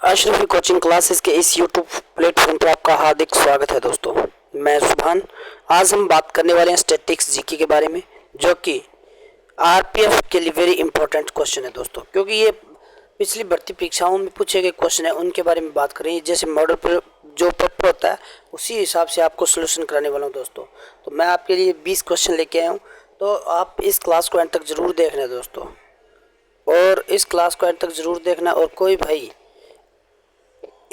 Ashrafi coaching classes के इस YouTube platform पर आपका हार्दिक स्वागत है दोस्तों। मैं सुभान। आज हम बात करने वाले हैं स्टैटिक्स जीके के बारे में, जो कि आरपीएफ के लिए वेरी इंपॉर्टेंट क्वेश्चन है दोस्तों, क्योंकि ये पिछली भर्ती परीक्षाओं में पूछे गए क्वेश्चन है, उनके बारे में बात करें। जैसे मॉडल पर जो पेपर होता है उसी हिसाब से आपको सोल्यूशन कराने वाला हूँ दोस्तों। तो मैं आपके लिए 20 क्वेश्चन लेके आया हूँ, तो आप इस क्लास को एंड तक ज़रूर देखना है दोस्तों, और इस क्लास को एंड तक ज़रूर देखना। और कोई भाई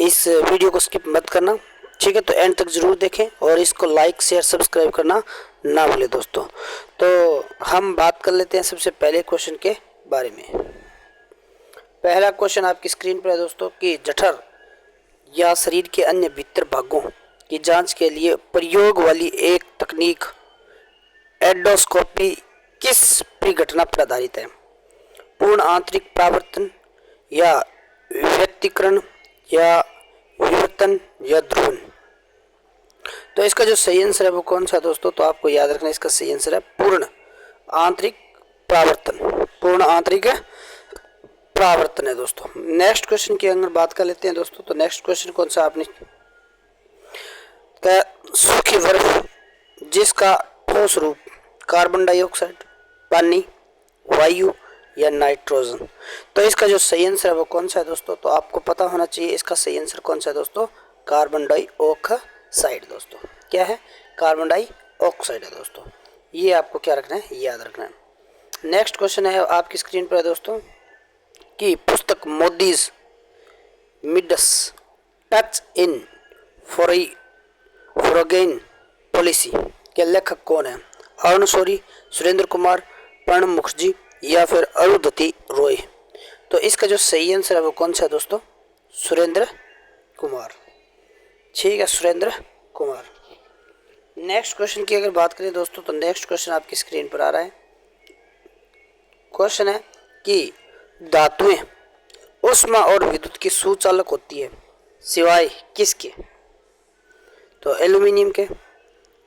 इस वीडियो को स्किप मत करना, ठीक है? तो एंड तक ज़रूर देखें और इसको लाइक शेयर सब्सक्राइब करना ना भूलें दोस्तों। तो हम बात कर लेते हैं सबसे पहले क्वेश्चन के बारे में। पहला क्वेश्चन आपकी स्क्रीन पर है दोस्तों कि जठर या शरीर के अन्य भीतर भागों की जांच के लिए प्रयोग वाली एक तकनीक एंडोस्कोपी किस परिघटना पर आधारित है? पूर्ण आंतरिक परावर्तन या व्यक्तिकरण या विवर्तन या ध्रुवन? तो इसका जो सही आंसर है वो कौन सा है दोस्तों? तो आपको याद रखना, इसका सही आंसर है पूर्ण आंतरिक परावर्तन। पूर्ण आंतरिक परावर्तन है दोस्तों। नेक्स्ट क्वेश्चन की अगर बात कर लेते हैं दोस्तों, तो नेक्स्ट क्वेश्चन कौन सा आपने सूखी बर्फ जिसका ठोस रूप कार्बन डाइऑक्साइड, पानी, वायु या नाइट्रोजन? तो इसका जो सही आंसर है वो कौन सा है दोस्तों? तो आपको पता होना चाहिए इसका सही आंसर कौन सा है दोस्तों। कार्बन डाइऑक्साइड दोस्तों। क्या है? कार्बन डाइऑक्साइड है दोस्तों। ये आपको क्या रखना है, याद रखना है। नेक्स्ट क्वेश्चन है आपकी स्क्रीन पर है दोस्तों कि पुस्तक Modi's Midas touch in foreign policy के लेखक कौन है? अरुण शौरी, सुरेंद्र कुमार, प्रणब मुखर्जी या फिर अरुंधति रॉय? तो इसका जो सही आंसर है वो कौन सा है दोस्तों? सुरेंद्र कुमार। ठीक है, सुरेंद्र कुमार। नेक्स्ट क्वेश्चन की अगर बात करें दोस्तों, तो नेक्स्ट क्वेश्चन आपकी स्क्रीन पर आ रहा है। क्वेश्चन है कि धातुएं ऊष्मा और विद्युत की सुचालक होती है सिवाय किसके? तो एल्यूमिनियम के,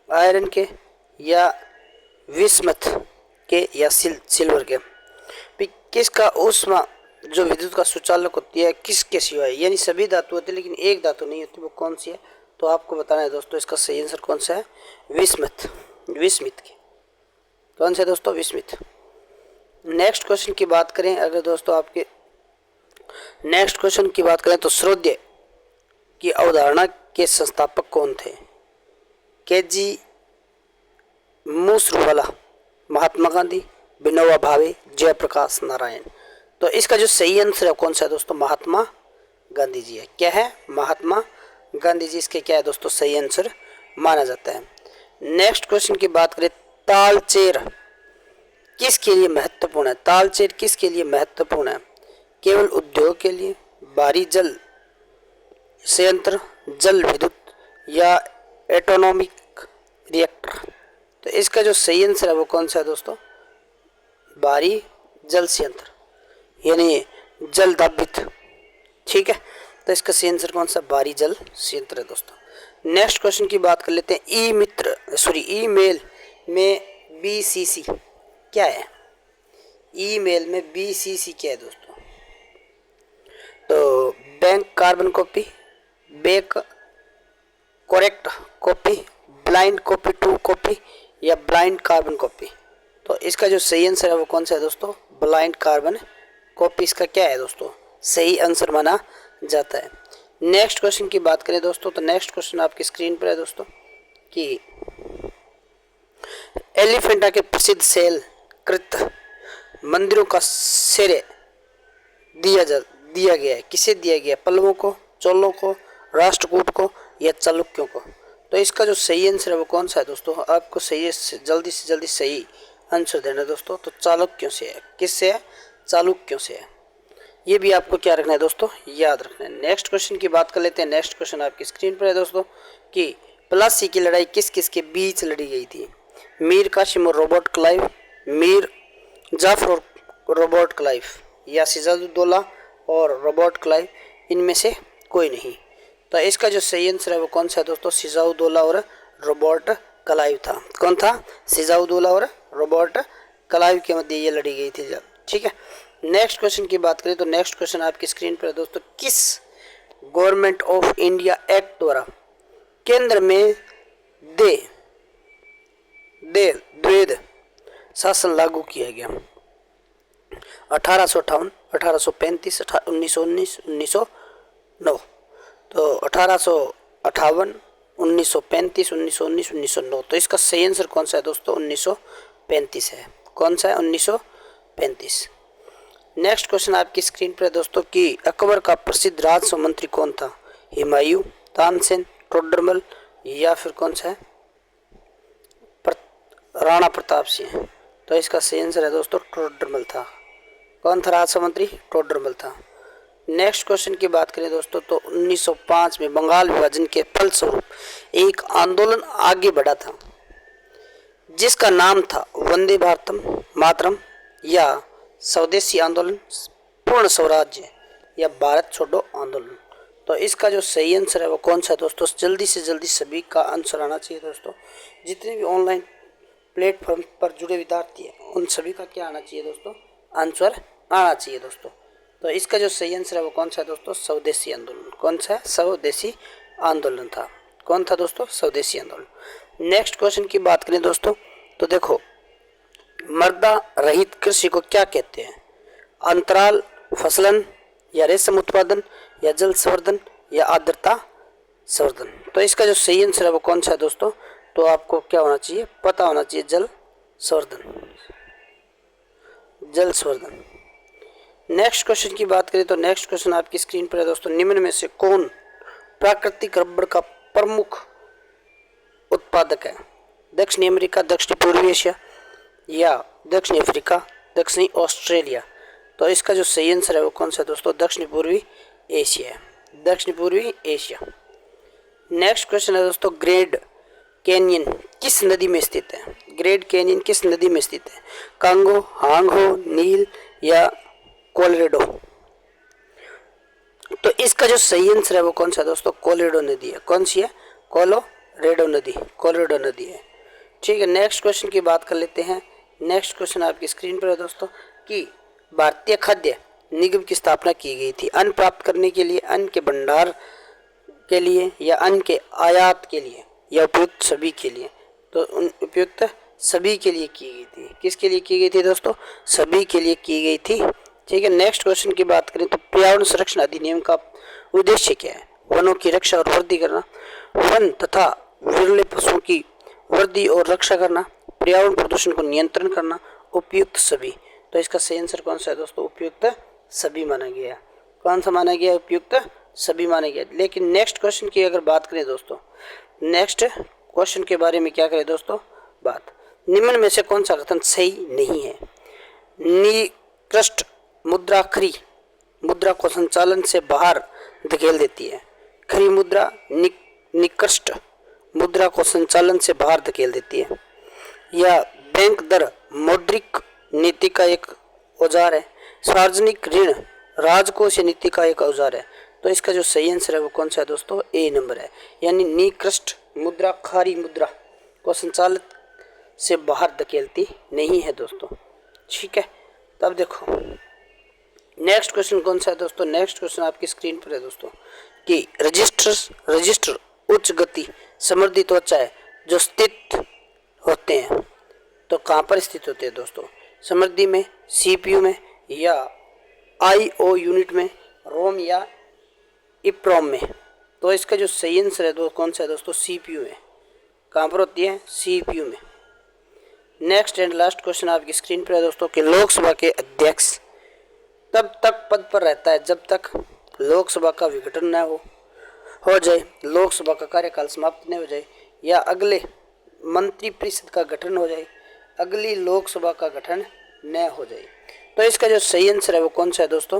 आयरन के या विस्मथ के या सिल्वर के? किसका ऊष्मा जो विद्युत का सुचालक होती है किसके सिवाय? यानी सभी धातु होती है लेकिन एक धातु नहीं होती, वो कौन सी है? तो आपको बताना है दोस्तों, इसका सही आंसर कौन सा है? विस्मित के। कौन सा है दोस्तों? विस्मित। नेक्स्ट क्वेश्चन की बात करें अगर दोस्तों, आपके नेक्स्ट क्वेश्चन की बात करें तो श्रोध्य की अवधारणा के संस्थापक कौन थे? के.जी. मूसरूवाला, महात्मा गांधी, विनोबा भावे, जयप्रकाश नारायण? तो इसका जो सही आंसर है कौन सा है दोस्तों? महात्मा गांधी जी है। क्या है? महात्मा गांधी जी इसके क्या है दोस्तों? सही आंसर माना जाता है। नेक्स्ट क्वेश्चन की बात करें, तालचेर किसके लिए महत्वपूर्ण है? तालचेर किसके लिए महत्वपूर्ण है? केवल उद्योग के लिए, भारी जल संयंत्र, जल विद्युत या एटोनॉमिक रिएक्टर? तो इसका जो सही आंसर है वो कौन सा है दोस्तों? भारी जल संयंत्र, यानी जल दाबित। ठीक है, तो इसका सही आंसर कौन सा? भारी जल संयंत्र है दोस्तों। नेक्स्ट क्वेश्चन की बात कर लेते हैं। ईमेल में बीसीसी क्या है? ईमेल में बीसीसी क्या है दोस्तों? तो bank carbon copy, bank correct copy, blind copy to copy या ब्लाइंड कार्बन कॉपी? तो इसका जो सही आंसर है वो कौन सा है दोस्तों? ब्लाइंड कार्बन कॉपी इसका क्या है दोस्तों? सही आंसर माना जाता है। नेक्स्ट क्वेश्चन की बात करें दोस्तों, तो नेक्स्ट क्वेश्चन आपकी स्क्रीन पर है दोस्तों कि एलिफेंटा के प्रसिद्ध शैल कृत मंदिरों का श्रेय दिया गया है किसे दिया गया? पल्लवों को, चोलों को, राष्ट्रकूट को या चालुक्यों को? तो इसका जो सही आंसर है वो कौन सा है दोस्तों? आपको सही जल्दी से जल्दी सही आंसर देना है दोस्तों। तो चालुक्यों से है। किससे है? चालुक्यों से है। ये भी आपको क्या रखना है दोस्तों? याद रखना है। नेक्स्ट क्वेश्चन की बात कर लेते हैं। नेक्स्ट क्वेश्चन आपकी स्क्रीन पर है दोस्तों कि प्लासी की लड़ाई किस किस के बीच लड़ी गई थी? मीर कासिम और रॉबर्ट क्लाइव, मीर जाफर और रॉबर्ट क्लाइव या सिराजुद्दौला और रॉबर्ट क्लाइव? इनमें से कोई नहीं। तो इसका जो सही आंसर है वो कौन सा है दोस्तों? सिराजुद्दौला और रॉबर्ट क्लाइव था। कौन था? सिराजुद्दौला और रॉबर्ट क्लाइव के मध्य ये लड़ी गई थी जब। ठीक है, नेक्स्ट क्वेश्चन की बात करें तो नेक्स्ट क्वेश्चन आपकी स्क्रीन पर है दोस्तों, किस गवर्नमेंट ऑफ इंडिया एक्ट द्वारा केंद्र में द्वैध शासन लागू किया गया? 1858, 1835, 1919, 1909। तो 1858, 1935, 1919, 1909। तो इसका सही आंसर कौन सा है दोस्तों? 1935 है। कौन सा है? 1935। नेक्स्ट क्वेश्चन आपकी स्क्रीन पर है दोस्तों कि अकबर का प्रसिद्ध राजस्व मंत्री कौन था? हुमायूं, तानसेन, टोडरमल या फिर कौन सा है? राणा प्रताप सिंह। तो इसका सही आंसर है दोस्तों टोडरमल था। कौन था राजस्व मंत्री? टोडरमल था। नेक्स्ट क्वेश्चन की बात करें दोस्तों तो 1905 में बंगाल विभाजन के फलस्वरूप एक आंदोलन आगे बढ़ा था जिसका नाम था वंदे भारतम मातरम या स्वदेशी आंदोलन, पूर्ण स्वराज्य या भारत छोड़ो आंदोलन। तो इसका जो सही आंसर है वो कौन सा है दोस्तों? जल्दी से जल्दी सभी का आंसर आना चाहिए दोस्तों। जितने भी ऑनलाइन प्लेटफॉर्म पर जुड़े विद्यार्थी हैं उन सभी का क्या आना चाहिए दोस्तों? आंसर आना चाहिए दोस्तों। तो इसका जो सही आंसर है वो कौन सा है दोस्तों? स्वदेशी आंदोलन। कौन सा है? स्वदेशी आंदोलन था। कौन था दोस्तों? स्वदेशी आंदोलन। नेक्स्ट क्वेश्चन की बात करें दोस्तों तो देखो, मृदा रहित कृषि को क्या कहते हैं? अंतराल फसलन या रेशम उत्पादन या जल संवर्धन या आर्द्रता संवर्धन। तो इसका जो सही आंसर है वो कौन सा है दोस्तों? तो आपको क्या होना चाहिए? पता होना चाहिए, जल संवर्धन। जल संवर्धन। नेक्स्ट क्वेश्चन की बात करें तो नेक्स्ट क्वेश्चन आपकी स्क्रीन पर है दोस्तों, निम्न में से कौन प्राकृतिक रबड़ का प्रमुख उत्पादक है? दक्षिणी अमेरिका, दक्षिणी पूर्वी एशिया या दक्षिणी अफ्रीका, दक्षिणी ऑस्ट्रेलिया। तो इसका जो सही आंसर है वो कौन सा है दोस्तों? दक्षिणी पूर्वी एशिया है। दक्षिणी पूर्वी एशिया। नेक्स्ट क्वेश्चन है दोस्तों, ग्रेट कैनियन किस नदी में स्थित है? ग्रेट कैनियन किस नदी में स्थित है? कांगो, हांगहो, नील या कोलोराडो। तो इसका जो सही आंसर है वो कौन सा है दोस्तों? कोलोराडो नदी है। कौन सी है? कोलोराडो नदी। कोलोराडो नदी है। ठीक है, नेक्स्ट क्वेश्चन की बात कर लेते हैं। नेक्स्ट क्वेश्चन आपकी स्क्रीन पर है दोस्तों कि भारतीय खाद्य निगम की स्थापना की गई थी अन्न प्राप्त करने के लिए, अन्न के भंडार के लिए या अन्न के आयात के लिए या उपयुक्त सभी के लिए? तो उपयुक्त सभी के लिए की गई थी। किसके लिए की गई थी दोस्तों? सभी के लिए की गई थी। ठीक है, नेक्स्ट क्वेश्चन की बात करें तो पर्यावरण संरक्षण अधिनियम का उद्देश्य क्या है? वनों की रक्षा और वृद्धि करना, वन तथा विरले पशुओं की वृद्धि और रक्षा करना, पर्यावरण प्रदूषण को नियंत्रण करना, उपयुक्त सभी। तो इसका सही आंसर कौन सा है दोस्तों? उपयुक्त सभी माना गया। कौन सा माना गया? उपयुक्त सभी माना गया। लेकिन नेक्स्ट क्वेश्चन की अगर बात करें दोस्तों, नेक्स्ट क्वेश्चन के बारे में क्या करें दोस्तों बात, निम्न में से कौन सा कथन सही नहीं है? निकृष्ट मुद्रा खरी मुद्रा को संचालन से बाहर धकेल देती है। खरी मुद्रा निकृष्ट मुद्रा को संचालन से बाहर धकेल देती है। या बैंक दर मौद्रिक नीति का एक औजार है। सार्वजनिक ऋण राजकोषीय नीति का एक औजार है। तो इसका जो सही आंसर है वो कौन सा है दोस्तों? ए नंबर है। यानी निकृष्ट मुद्रा खारी मुद्रा को संचालित से बाहर धकेलती नहीं है दोस्तों। ठीक है, तब देखो नेक्स्ट क्वेश्चन कौन सा है दोस्तों? नेक्स्ट क्वेश्चन आपकी स्क्रीन पर है दोस्तों कि रजिस्टर उच्च गति समृद्धि त्वचा है जो स्थित होते हैं। तो कहाँ पर स्थित होते हैं दोस्तों? समृद्धि में, सीपीयू में या आईओ यूनिट में, रोम या इप्रोम में। तो इसका जो सही आंसर है कौन सा है दोस्तों? सीपीयू में। कहाँ पर होती है? सीपीयू में। नेक्स्ट एंड लास्ट क्वेश्चन आपकी स्क्रीन पर है दोस्तों कि लोकसभा के अध्यक्ष तब तक पद पर रहता है जब तक लोकसभा का विघटन न हो जाए, लोकसभा का कार्यकाल समाप्त न हो जाए या अगले मंत्रिपरिषद का गठन हो जाए, अगली लोकसभा का गठन न हो जाए। तो इसका जो सही आंसर है वो कौन सा है दोस्तों?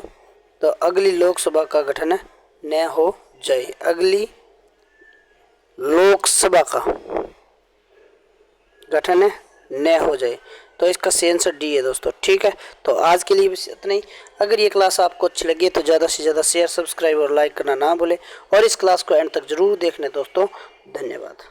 तो अगली लोकसभा का गठन न हो जाए, अगली लोकसभा का गठन न हो जाए। तो इसका सही आंसर डी है दोस्तों। ठीक है, तो आज के लिए बस इतना ही। अगर ये क्लास आपको अच्छी लगी तो ज़्यादा से ज़्यादा शेयर, सब्सक्राइब और लाइक करना ना भूलें और इस क्लास को एंड तक जरूर देखने दोस्तों। धन्यवाद।